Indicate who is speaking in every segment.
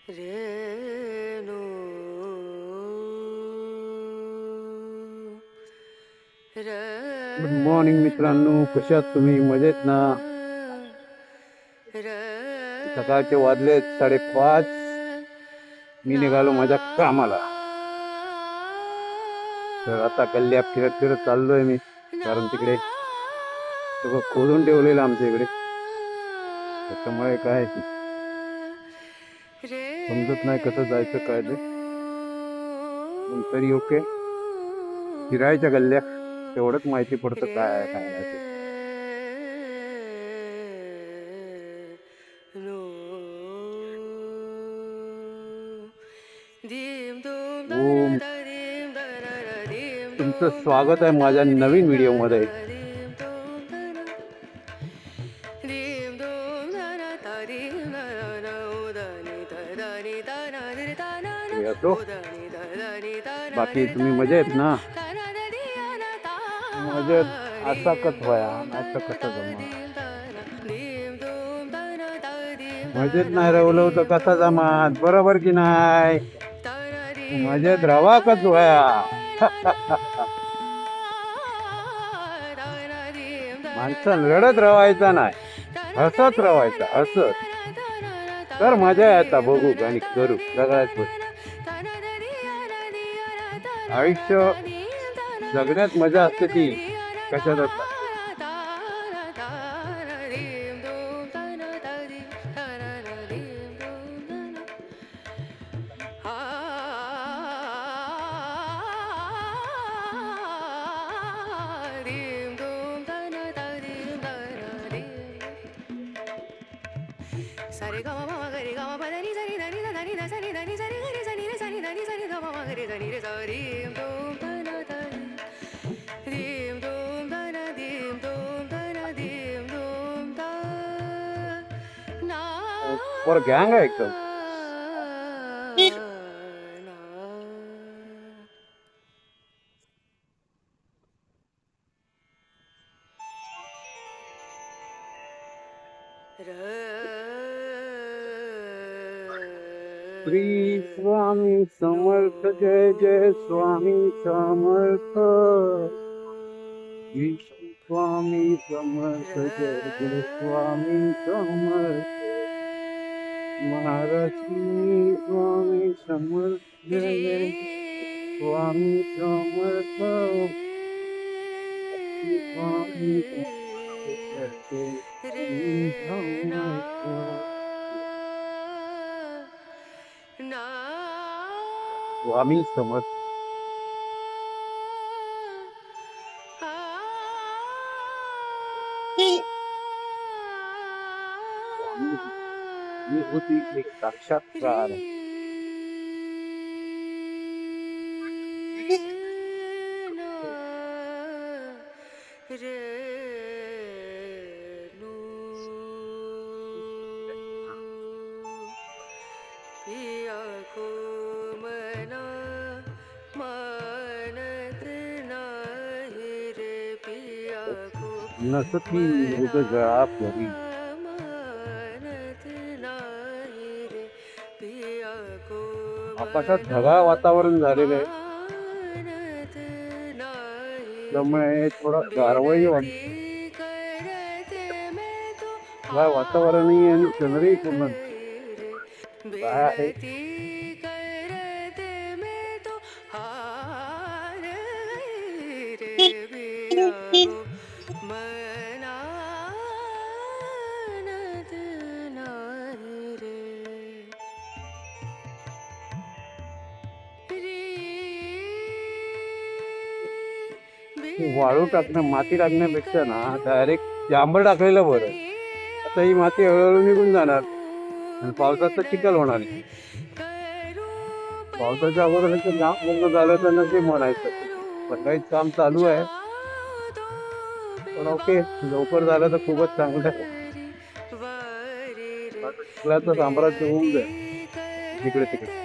Speaker 1: रेणू
Speaker 2: good morning मित्रांनो, कशात तुम्ही? मजेत ना? सकाळचे वाजलेत 5:30. मी निघालो माझ्या कामाला. तर आता गल्ल्या फिरत फिरत चाललोय मी, कारण तिकडे सगळं खोदून ठेवलेलं आमच्या इकडे. त्याच्यामुळे काय समजत नाही कसं जायचं काय ते. पण तरी ओके, फिरायच्या गल्ल्या तेवढंच माहिती पडतं काय आहे काय नाही ते. ओम, तुमचं स्वागत आहे माझ्या नवीन व्हिडिओ मध्ये. असो, बाकी तुम्ही मजेत ना? मजेत असा कस व्हाया, नाही तर कसं जमा. मजेत नाही राहिलो तर कसा जमात? बरोबर की नाही? मजेत राहावा कच व्हाया. माणसानं रडत राहायचा नाही, हसत राहायचा, हसत. तर मजा येता बघू आणि करू सगळ्यात आयुष्य जगण्यात मजा असते ती कशात असतात.
Speaker 1: सारे गा मा गा रे गा मा दा नी सा नी दा नी दा नी दा सा नी दा नी सा रे गा रे सा नी रे सा नी दा नी सा नी गा मा गा रे सा नी रे सा रीम दोम दा ना दा रीम दोम दा ना दीम दोम दा ना दीम दोम दा ना
Speaker 2: पर गँग आहे एकदम. श्री स्वामी समर्थ, जय जय स्वामी समर्थ. श्री स्वामी समर्थ, जय जय स्वामी समर्थ. महाराज श्री स्वामी समर्थ, जय जय स्वामी समर्थ. स्वामी स्वामी समर्थ. ही होती एक साक्षात्कार. नसती मृग जळा परी, आकाशात ढगाळ वातावरण झालेलं आहे. त्यामुळे थोडं गारवाही वातावरणही आणि चंद्रही पूर्ण काय आहे. वाळू टाकणं, माती टाकण्यापेक्षा ना डायरेक्ट जांभळ टाकलेलं बरं. आता ही माती हळूहळू निघून जाणार आणि पावसाचं चिखल होणार. पावसाच्या अगोदर जाम बंद झालं तर नक्की म्हणायचं. पण काही काम चालू आहे, पण ओके लवकर झालं तर खूपच चांगलं आहे. चिखलाचं साम्राज्य होऊन जाईल जिकडे तिकडे.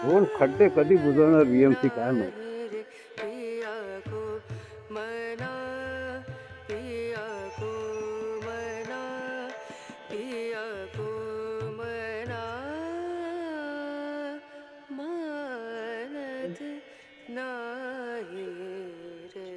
Speaker 2: दोन खड्डे कधी बुजवणार बीएमसी काय माहिती.
Speaker 1: नाही रे.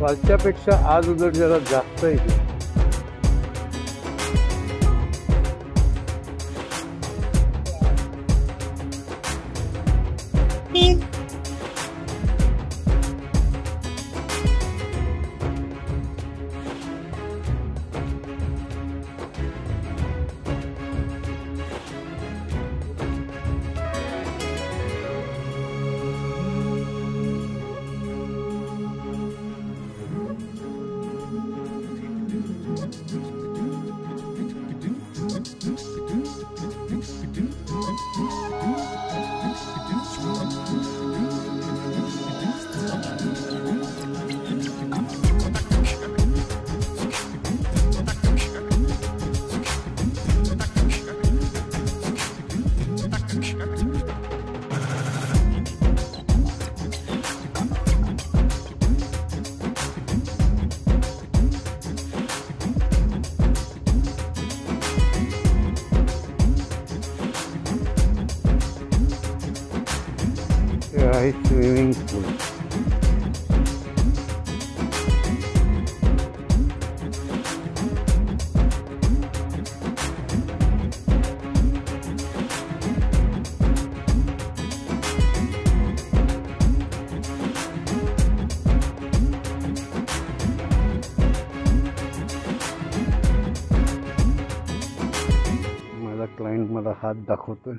Speaker 2: कालच्यापेक्षा आज उजेड जरा जास्त आहे. आहे स्विमिंग पूल. माझा क्लायंट मला हात दाखवतोय.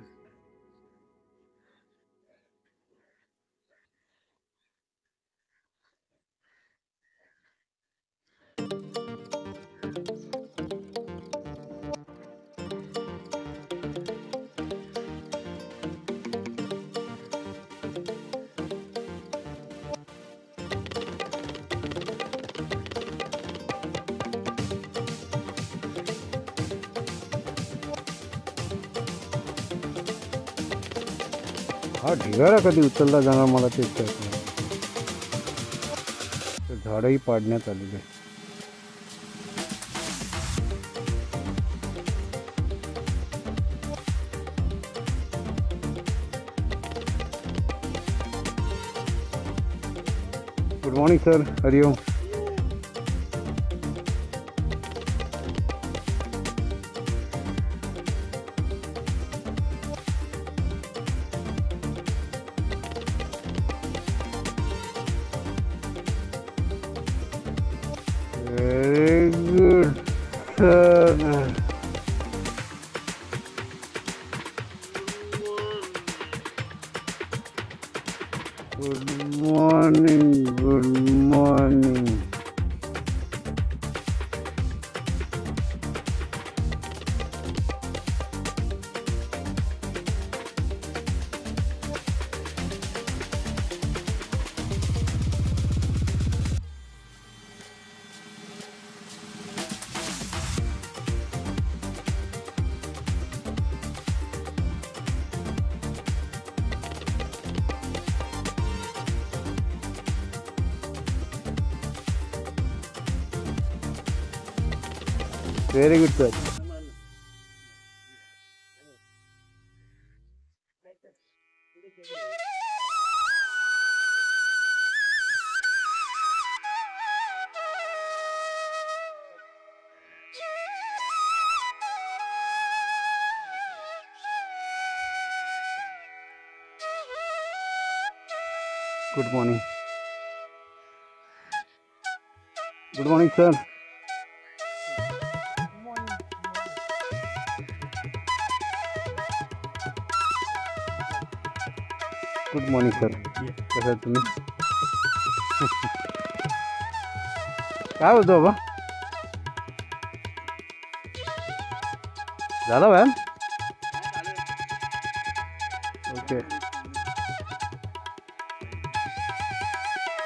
Speaker 2: हा ढिगारा कधी उचलला जाणार मला ते कळत नाही. झाडही पाडण्यात आलेले. Good morning sir. Hari Om. Very good, sir. Good morning, good morning. Very good, sir. Good morning. Good morning, sir. Good morning sir, कसं आहात तुम्ही? काय होतं बाबा? झाला व्यायाम? ओके.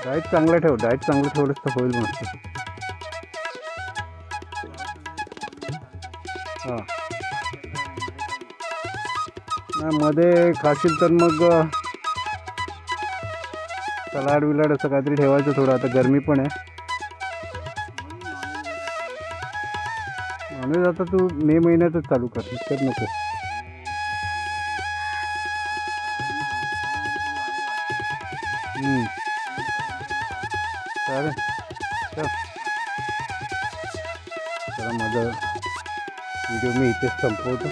Speaker 2: डाएट चांगलं ठेव, डाएट चांगलं ठेवलंच तर होईल मस्त. हां नाही मध्ये खाशील तर मग सलाड विलाड असं काहीतरी ठेवायचं थोडं. आता गरमी पण आहे. नॉनव्हेज आता तू मे महिन्यातच चालू कर, तर नको. चालेल चल. चला माझा व्हिडिओ मी इथेच संपवतो.